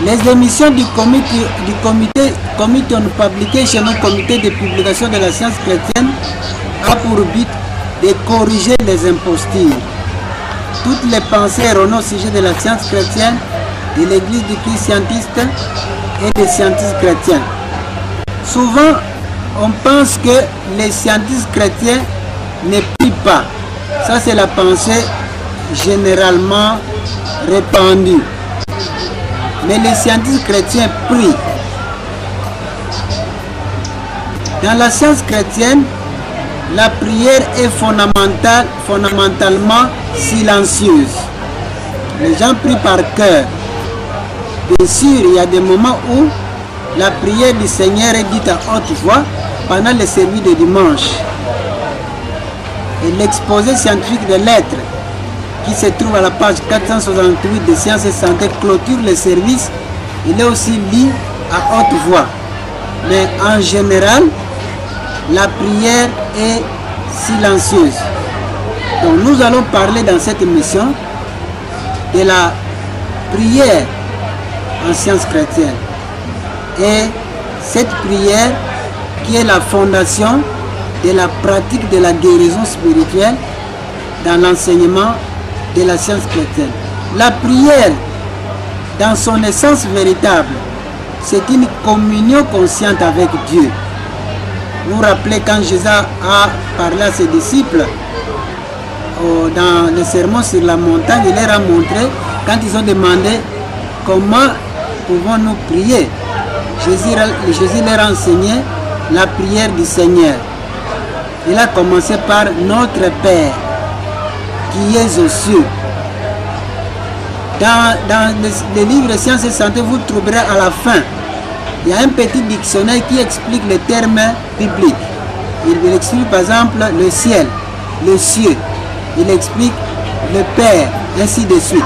Les émissions du Committee on Publication, le comité de publication de la science chrétienne, a pour but de corriger les impostures. Toutes les pensées erronées au sujet de la science chrétienne, de l'église du Christ scientiste et des scientistes chrétiens. Souvent, on pense que les scientistes chrétiens ne prient pas. Ça, c'est la pensée généralement répandue. Mais les scientifiques chrétiens prient. Dans la science chrétienne, la prière est fondamentalement silencieuse. Les gens prient par cœur. Bien sûr, il y a des moments où la prière du Seigneur est dite à haute voix pendant le service de dimanche. Et l'exposé scientifique de lettres qui se trouve à la page 468 de Sciences et Santé clôture le service. Il est aussi lu à haute voix. Mais en général, la prière est silencieuse. Donc nous allons parler dans cette émission de la prière en sciences chrétiennes. Et cette prière qui est la fondation de la pratique de la guérison spirituelle dans l'enseignement de la science chrétienne. La prière, dans son essence véritable, c'est une communion consciente avec Dieu. Vous vous rappelez quand Jésus a parlé à ses disciples dans le sermon sur la montagne, il leur a montré, quand ils ont demandé comment pouvons-nous prier, Jésus leur a enseigné la prière du Seigneur. Il a commencé par notre Père qui est aux cieux. Dans le livre Sciences et Santé, vous trouverez à la fin, il y a un petit dictionnaire qui explique les termes bibliques. Il explique par exemple le ciel, le cieux. Il explique le Père, ainsi de suite.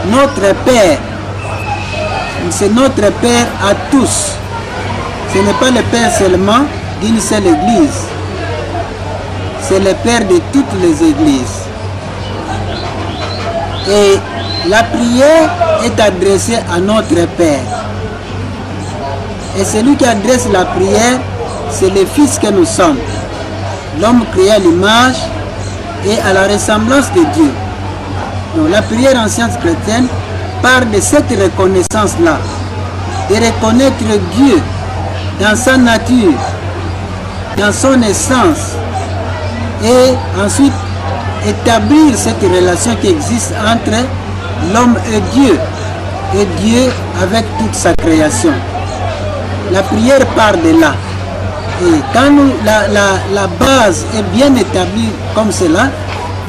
Notre Père, c'est notre Père à tous. Ce n'est pas le Père seulement d'une seule église. C'est le Père de toutes les églises. Et la prière est adressée à notre Père. Et celui qui adresse la prière, c'est le Fils que nous sommes. L'homme créé à l'image et à la ressemblance de Dieu. Donc la prière en science chrétienne part de cette reconnaissance-là. De reconnaître Dieu dans sa nature, dans son essence. Et ensuite établir cette relation qui existe entre l'homme et Dieu avec toute sa création. La prière part de là. Et quand la base est bien établie comme cela,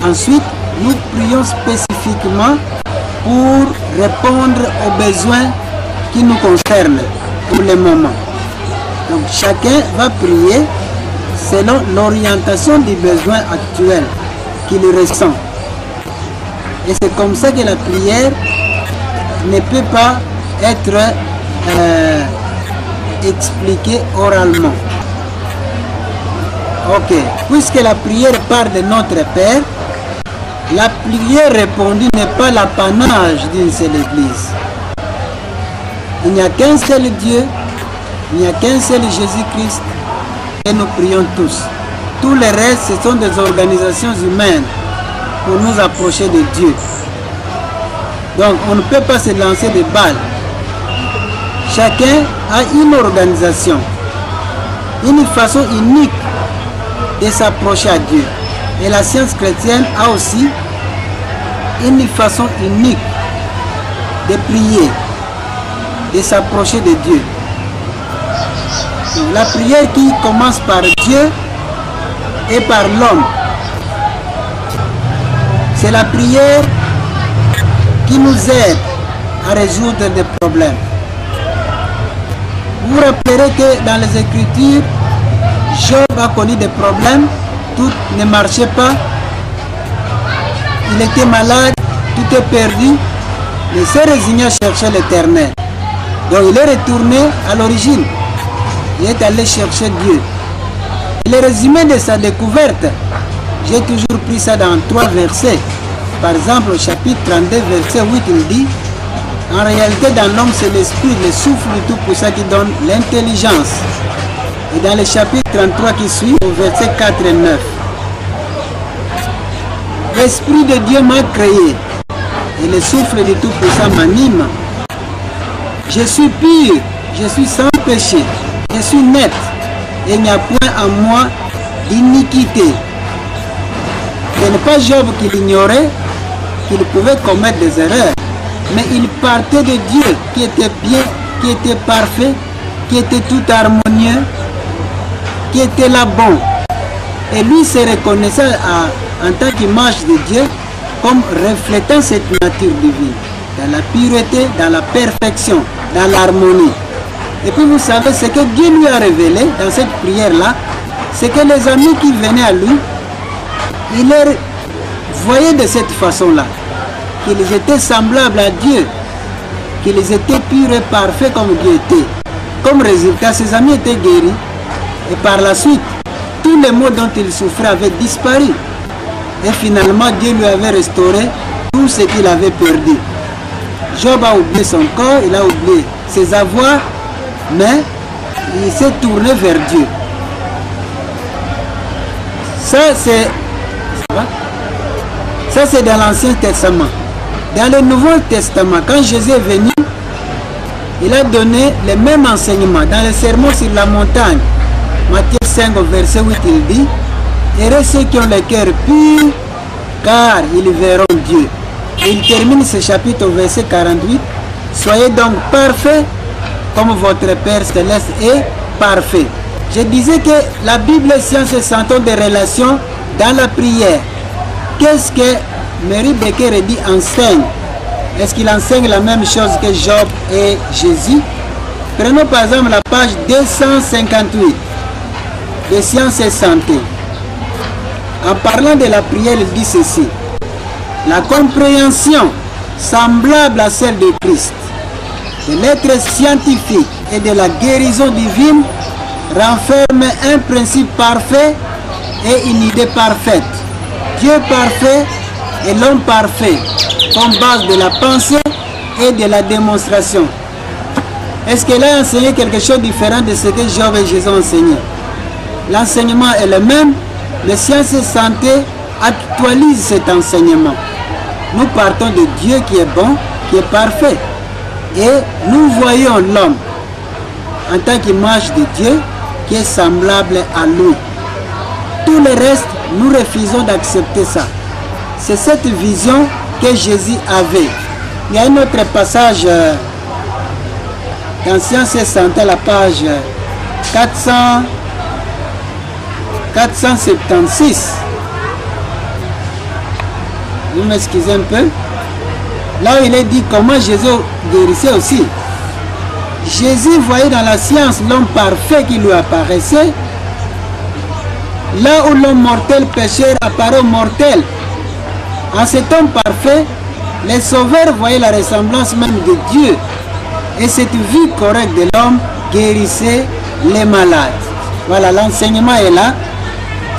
ensuite nous prions spécifiquement pour répondre aux besoins qui nous concernent pour le moment. Donc chacun va prier selon l'orientation du besoin actuel qu'il ressent. Et c'est comme ça que la prière ne peut pas être expliquée oralement. Ok, puisque la prière part de notre Père, la prière répondue n'est pas l'apanage d'une seule église. Il n'y a qu'un seul Dieu, il n'y a qu'un seul Jésus-Christ, et nous prions tous. Tous les restes, ce sont des organisations humaines pour nous approcher de Dieu. Donc on ne peut pas se lancer des balles. Chacun a une organisation, une façon unique de s'approcher à Dieu. Et la science chrétienne a aussi une façon unique de prier, de s'approcher de Dieu. La prière qui commence par Dieu et par l'homme, c'est la prière qui nous aide à résoudre des problèmes. Vous vous rappellerez que dans les Écritures, Job a connu des problèmes, tout ne marchait pas, il était malade, tout est perdu, mais s'est résigné à chercher l'Éternel. Donc il est retourné à l'origine, il est allé chercher Dieu. Et le résumé de sa découverte, j'ai toujours pris ça dans 3 versets. Par exemple, au chapitre 32, verset 8, il dit: En réalité, dans l'homme, c'est l'esprit, le souffle du Tout-Puissant qui donne l'intelligence. Et dans le chapitre 33 qui suit, au verset 4 et 9, l'Esprit de Dieu m'a créé et le souffle du Tout-Puissant m'anime. Je suis pur, je suis sans péché, je suis net et il n'y a point en moi d'iniquité. Ce n'est pas Job qui l'ignorait, qu'il pouvait commettre des erreurs, mais il partait de Dieu qui était bien, qui était parfait, qui était tout harmonieux, qui était là bon. Et lui se reconnaissait en tant qu'image de Dieu comme reflétant cette nature divine, dans la pureté, dans la perfection, dans l'harmonie. Et puis vous savez, ce que Dieu lui a révélé dans cette prière-là, c'est que les amis qui venaient à lui, il les voyait de cette façon-là, qu'ils étaient semblables à Dieu, qu'ils étaient purs et parfaits comme Dieu était. Comme résultat, ses amis étaient guéris. Et par la suite, tous les maux dont il souffrait avaient disparu. Et finalement, Dieu lui avait restauré tout ce qu'il avait perdu. Job a oublié son corps, il a oublié ses avoirs, mais il s'est tourné vers Dieu. Ça, c'est dans l'Ancien Testament. Dans le Nouveau Testament, quand Jésus est venu, il a donné les mêmes enseignements. Dans le sermon sur la montagne, Matthieu 5 au verset 8, il dit: heureux ceux qui ont le cœur pur, car ils verront Dieu. Et il termine ce chapitre au verset 48. Soyez donc parfaits comme votre Père Céleste est parfait. Je disais que la Bible, science et santé de relations dans la prière. Qu'est-ce que Mary Becker dit enseigne? Est-ce qu'il enseigne la même chose que Job et Jésus? Prenons par exemple la page 258 de Sciences et Santé. En parlant de la prière, il dit ceci: la compréhension semblable à celle de Christ, de l'être scientifique et de la guérison divine renferme un principe parfait et une idée parfaite. Dieu parfait et l'homme parfait comme base de la pensée et de la démonstration. Est-ce qu'elle a enseigné quelque chose de différent de ce que Job et Jésus ont enseigné? L'enseignement est le même, mais Sciences et Santé actualise cet enseignement. Nous partons de Dieu qui est bon, qui est parfait. Et nous voyons l'homme en tant qu'image de Dieu qui est semblable à lui. Tout le reste, nous refusons d'accepter ça. C'est cette vision que Jésus avait. Il y a un autre passage dans Sciences et Santé, la page 476. Vous m'excusez un peu. Là où il est dit comment Jésus guérissait aussi. Jésus voyait dans la science l'homme parfait qui lui apparaissait. Là où l'homme mortel pécheur apparaît au mortel. En cet homme parfait, les sauveurs voyaient la ressemblance même de Dieu. Et cette vie correcte de l'homme guérissait les malades. Voilà, l'enseignement est là.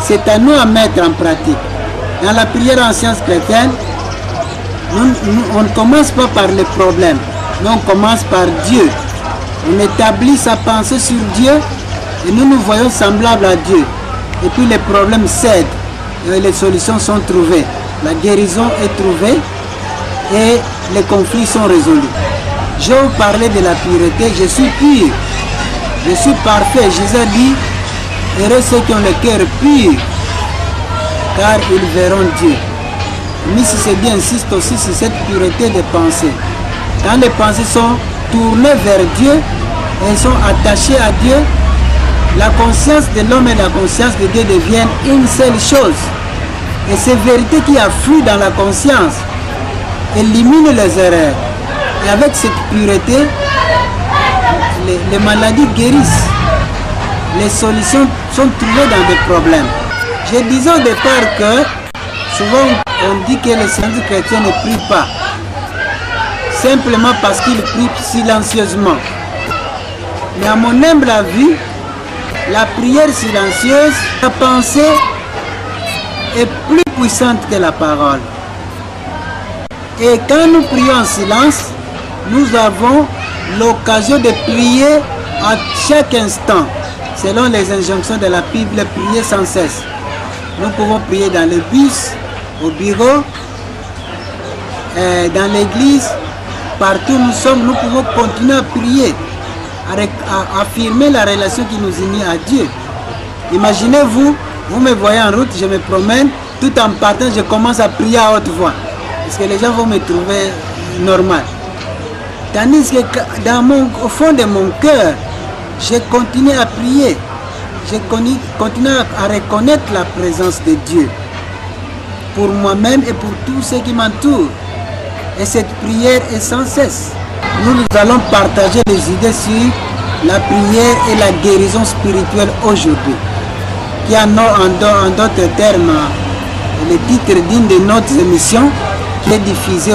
C'est à nous à mettre en pratique. Dans la prière en sciences chrétiennes, on ne commence pas par les problèmes, mais on commence par Dieu. On établit sa pensée sur Dieu et nous nous voyons semblables à Dieu. Et puis les problèmes cèdent et les solutions sont trouvées. La guérison est trouvée et les conflits sont résolus. Je vous parlais de la pureté, je suis pur, je suis parfait. Jésus dit, heureux ceux qui ont le cœur pur, car ils verront Dieu. Mais si c'est bien, insiste aussi sur cette pureté de pensée. Quand les pensées sont tournées vers Dieu, elles sont attachées à Dieu, la conscience de l'homme et la conscience de Dieu deviennent une seule chose. Et ces vérités qui affluent dans la conscience éliminent les erreurs. Et avec cette pureté, les maladies guérissent. Les solutions sont trouvées dans des problèmes. Je disais au départ que souvent on dit que les sciences chrétiens ne prient pas. Simplement parce qu'ils prient silencieusement. Mais à mon humble avis, la prière silencieuse, la pensée est plus puissante que la parole. Et quand nous prions en silence, nous avons l'occasion de prier à chaque instant, selon les injonctions de la Bible, prier sans cesse. Nous pouvons prier dans le bus, au bureau, dans l'église, partout où nous sommes, nous pouvons continuer à prier, à affirmer la relation qui nous unit à Dieu. Imaginez-vous, vous me voyez en route, je me promène, tout en partant, je commence à prier à haute voix. Parce que les gens vont me trouver normal. Tandis que au fond de mon cœur, je continue à prier. Je continue à reconnaître la présence de Dieu pour moi-même et pour tous ceux qui m'entourent. Et cette prière est sans cesse. Nous allons partager les idées sur la prière et la guérison spirituelle aujourd'hui, qui en d'autres termes le titre d'une de nos émissions qui est diffusée